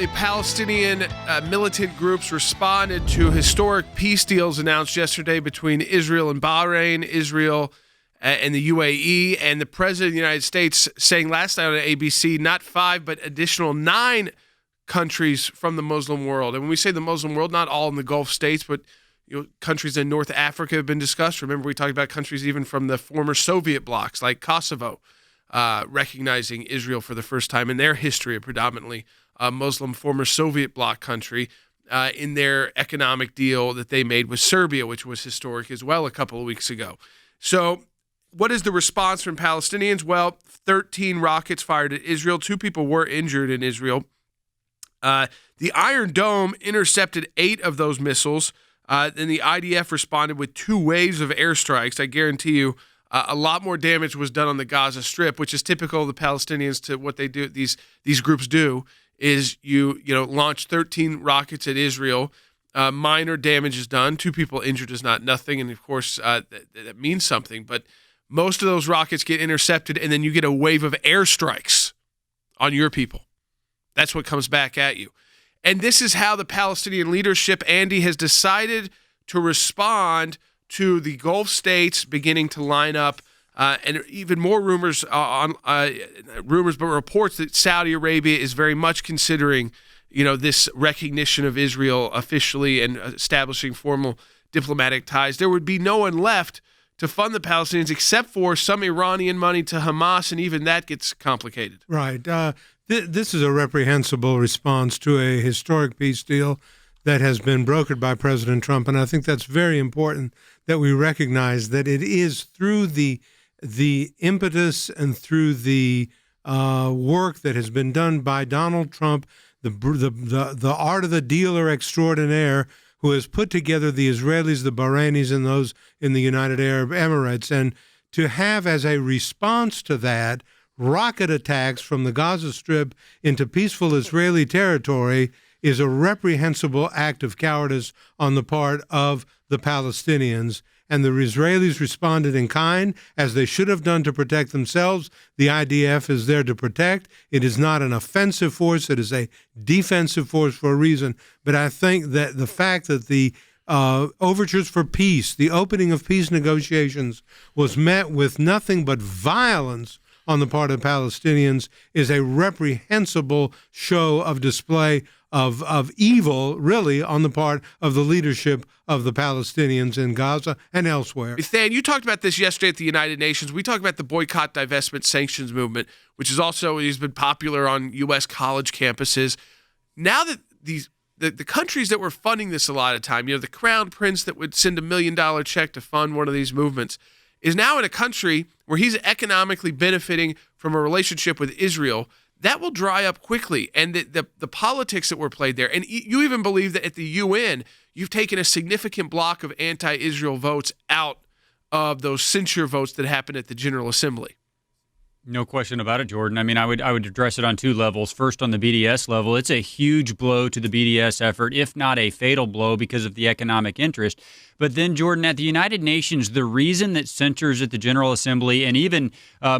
the Palestinian militant groups responded to historic peace deals announced yesterday between Israel and Bahrain, Israel and the UAE, and the President of the United States saying last night on ABC, not 5, but additional 9 countries from the Muslim world. And when we say the Muslim world, not all in the Gulf states, but countries in North Africa have been discussed. Remember, we talked about countries even from the former Soviet blocs like Kosovo, recognizing Israel for the first time in their history, a predominantly Muslim former Soviet bloc country, in their economic deal that they made with Serbia, which was historic as well a couple of weeks ago. So what is the response from Palestinians? Well, 13 rockets fired at Israel. 2 people were injured in Israel. The Iron Dome intercepted 8 of those missiles. Then the IDF responded with 2 waves of airstrikes. I guarantee you a lot more damage was done on the Gaza Strip, which is typical of the Palestinians to what they do. These groups do is you launch 13 rockets at Israel. Minor damage is done. 2 people injured is not nothing, and of course that means something. But most of those rockets get intercepted, and then you get a wave of airstrikes on your people. That's what comes back at you. And this is how the Palestinian leadership, Andy, has decided to respond to the Gulf states beginning to line up, and even more rumors but reports that Saudi Arabia is very much considering, this recognition of Israel officially and establishing formal diplomatic ties. There would be no one left to fund the Palestinians except for some Iranian money to Hamas, and even that gets complicated. Right. This is a reprehensible response to a historic peace deal that has been brokered by President Trump, and I think that's very important that we recognize that it is through the impetus and through the work that has been done by Donald Trump, the art of the dealer extraordinaire, who has put together the Israelis, the Bahrainis, and those in the United Arab Emirates, and to have as a response to that rocket attacks from the Gaza Strip into peaceful Israeli territory is a reprehensible act of cowardice on the part of the Palestinians. And the Israelis responded in kind, as they should have done to protect themselves. The IDF is there to protect. It is not an offensive force. It is a defensive force for a reason. But I think that the fact that the overtures for peace, the opening of peace negotiations, was met with nothing but violence on the part of Palestinians is a reprehensible show of display of evil, really, on the part of the leadership of the Palestinians in Gaza and elsewhere. Than, you talked about this yesterday at the United Nations. We talked about the boycott, divestment, sanctions movement, which is also has been popular on U.S. college campuses. Now that the countries that were funding this a lot of time, the Crown Prince that would send $1 million check to fund one of these movements, is now in a country where he's economically benefiting from a relationship with Israel. That will dry up quickly, and the politics that were played there. And you even believe that at the UN, you've taken a significant block of anti-Israel votes out of those censure votes that happened at the General Assembly. No question about it, Jordan. I mean, I would address it on 2 levels. First, on the BDS level, it's a huge blow to the BDS effort, if not a fatal blow because of the economic interest. But then, Jordan, at the United Nations, the reason that censures at the General Assembly and even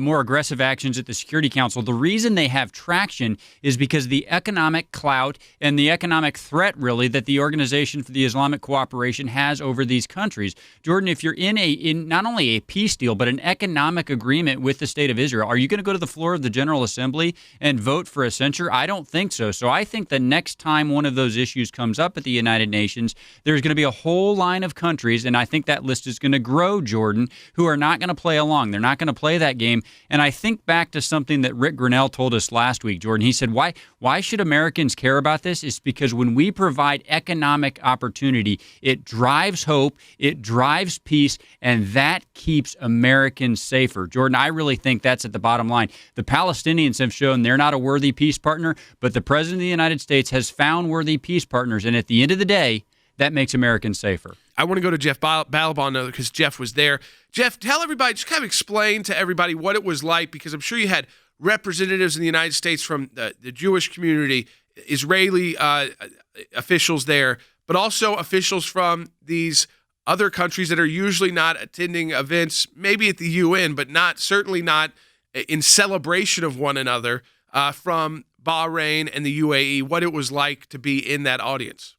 more aggressive actions at the Security Council, the reason they have traction is because the economic clout and the economic threat, really, that the Organization for the Islamic Cooperation has over these countries. Jordan, if you're in not only a peace deal, but an economic agreement with the State of Israel, are you going to go to the floor of the General Assembly and vote for a censure? I don't think so. So I think the next time one of those issues comes up at the United Nations, there's going to be a whole line of countries, and I think that list is going to grow, Jordan, who are not going to play along. They're not going to play that game. And I think back to something that Rick Grinnell told us last week, Jordan. He said, why should Americans care about this? It's because when we provide economic opportunity, it drives hope, it drives peace, and that keeps Americans safer. Jordan, I really think that's at the bottom line. The Palestinians have shown they're not a worthy peace partner, but the President of the United States has found worthy peace partners. And at the end of the day, that makes Americans safer. I want to go to Jeff Balabon because Jeff was there. Jeff, tell everybody, just kind of explain to everybody what it was like, because I'm sure you had representatives in the United States from the Jewish community, Israeli officials there, but also officials from these other countries that are usually not attending events, maybe at the UN, but certainly not in celebration of one another, from Bahrain, and the UAE, what it was like to be in that audience.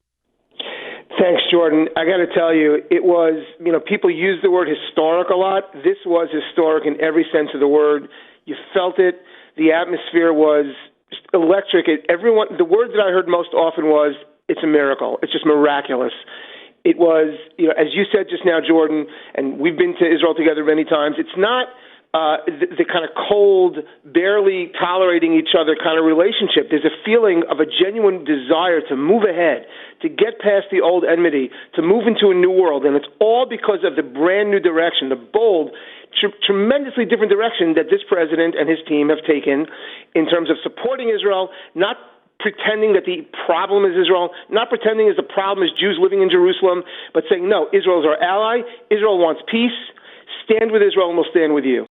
Thanks, Jordan. I got to tell you, it was, people use the word historic a lot. This was historic in every sense of the word. You felt it. The atmosphere was just electric. The word that I heard most often was, it's a miracle. It's just miraculous. It was, as you said just now, Jordan, and we've been to Israel together many times, it's not the kind of cold, barely tolerating each other kind of relationship. There's a feeling of a genuine desire to move ahead, to get past the old enmity, to move into a new world. And it's all because of the brand new direction, the bold, tremendously different direction that this president and his team have taken in terms of supporting Israel, not pretending that the problem is Israel, not pretending as the problem is Jews living in Jerusalem, but saying, no, Israel is our ally. Israel wants peace. Stand with Israel and we'll stand with you.